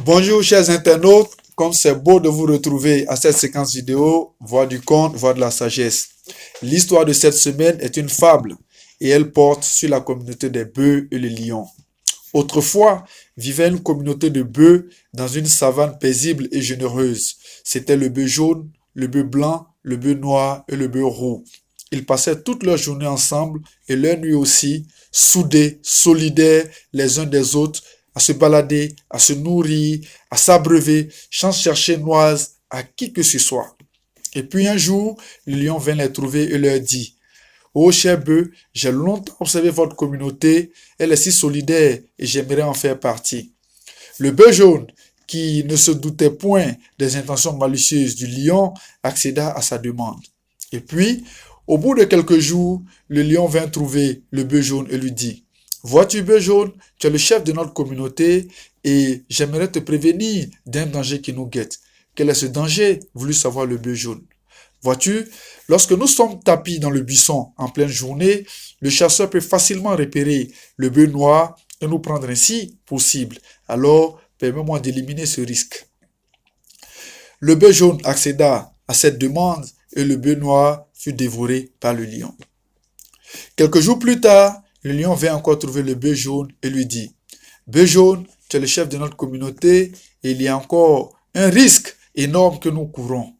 Bonjour chers internautes, comme c'est beau de vous retrouver à cette séquence vidéo, voix du conte, voix de la sagesse. L'histoire de cette semaine est une fable et elle porte sur la communauté des bœufs et les lions. Autrefois, vivait une communauté de bœufs dans une savane paisible et généreuse. C'était le bœuf jaune, le bœuf blanc, le bœuf noir et le bœuf roux. Ils passaient toute leur journée ensemble et leur nuit aussi, soudés, solidaires les uns des autres, à se balader, à se nourrir, à s'abreuver, sans chercher noise à qui que ce soit. Et puis un jour, le lion vint les trouver et leur dit: ô chers bœufs, j'ai longtemps observé votre communauté, elle est si solidaire et j'aimerais en faire partie. Le bœuf jaune, qui ne se doutait point des intentions malicieuses du lion, accéda à sa demande. Et puis, au bout de quelques jours, le lion vint trouver le bœuf jaune et lui dit: vois-tu, bœuf jaune, tu es le chef de notre communauté et j'aimerais te prévenir d'un danger qui nous guette. Quel est ce danger? Voulut savoir le bœuf jaune. Vois-tu, lorsque nous sommes tapis dans le buisson en pleine journée, le chasseur peut facilement repérer le bœuf noir et nous prendre ainsi pour cible. Alors, permets-moi d'éliminer ce risque. Le bœuf jaune accéda à cette demande et le bœuf noir fut dévoré par le lion. Quelques jours plus tard, le lion vint encore trouver le bœuf jaune et lui dit: bœuf jaune, tu es le chef de notre communauté et il y a encore un risque énorme que nous courons.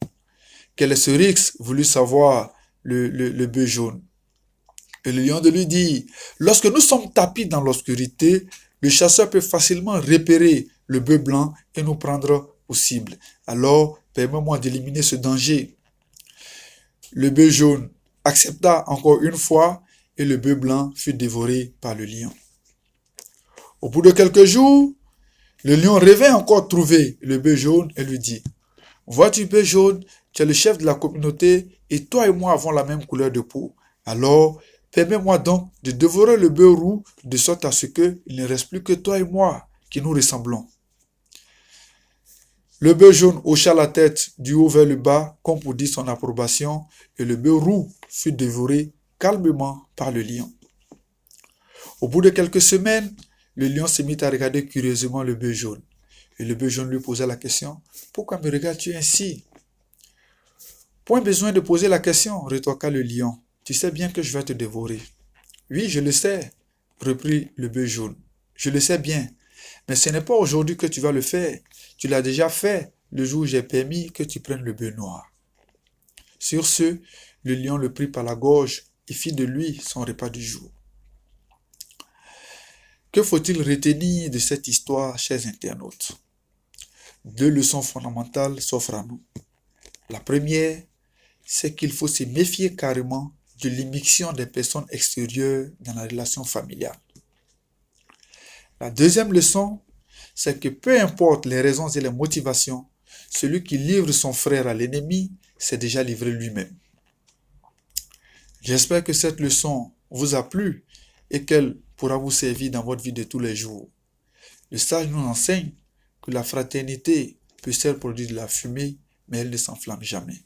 Quel est ce risque? Voulut savoir le bœuf jaune. Et le lion de lui dit: lorsque nous sommes tapis dans l'obscurité, le chasseur peut facilement repérer le bœuf blanc et nous prendre pour cible. Alors, permets-moi d'éliminer ce danger. Le bœuf jaune accepta encore une fois et le bœuf blanc fut dévoré par le lion. Au bout de quelques jours, le lion revint encore trouver le bœuf jaune et lui dit: vois-tu, bœuf jaune, tu es le chef de la communauté et toi et moi avons la même couleur de peau. Alors, permets-moi donc de dévorer le bœuf roux de sorte à ce qu'il ne reste plus que toi et moi qui nous ressemblons. Le bœuf jaune hocha la tête du haut vers le bas comme pour dire son approbation et le bœuf roux fut dévoré calmement par le lion. Au bout de quelques semaines, le lion se mit à regarder curieusement le bœuf jaune. Et le bœuf jaune lui posa la question: pourquoi me regardes-tu ainsi? Point besoin de poser la question, rétorqua le lion. Tu sais bien que je vais te dévorer. Oui, je le sais, reprit le bœuf jaune. Je le sais bien, mais ce n'est pas aujourd'hui que tu vas le faire. Tu l'as déjà fait le jour où j'ai permis que tu prennes le bœuf noir. Sur ce, le lion le prit par la gorge et fit de lui son repas du jour. Que faut-il retenir de cette histoire, chers internautes? Deux leçons fondamentales s'offrent à nous. La première, c'est qu'il faut se méfier carrément de l'immixtion des personnes extérieures dans la relation familiale. La deuxième leçon, c'est que peu importe les raisons et les motivations, celui qui livre son frère à l'ennemi s'est déjà livré lui-même. J'espère que cette leçon vous a plu et qu'elle pourra vous servir dans votre vie de tous les jours. Le sage nous enseigne que la fraternité peut certes produire de la fumée, mais elle ne s'enflamme jamais.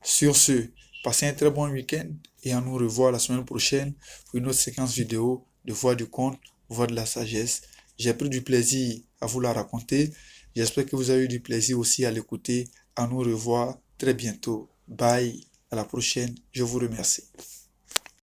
Sur ce, passez un très bon week-end et à nous revoir la semaine prochaine pour une autre séquence vidéo de Voix du Conte, Voix de la Sagesse. J'ai pris du plaisir à vous la raconter. J'espère que vous avez eu du plaisir aussi à l'écouter. À nous revoir très bientôt. Bye, à la prochaine. Je vous remercie.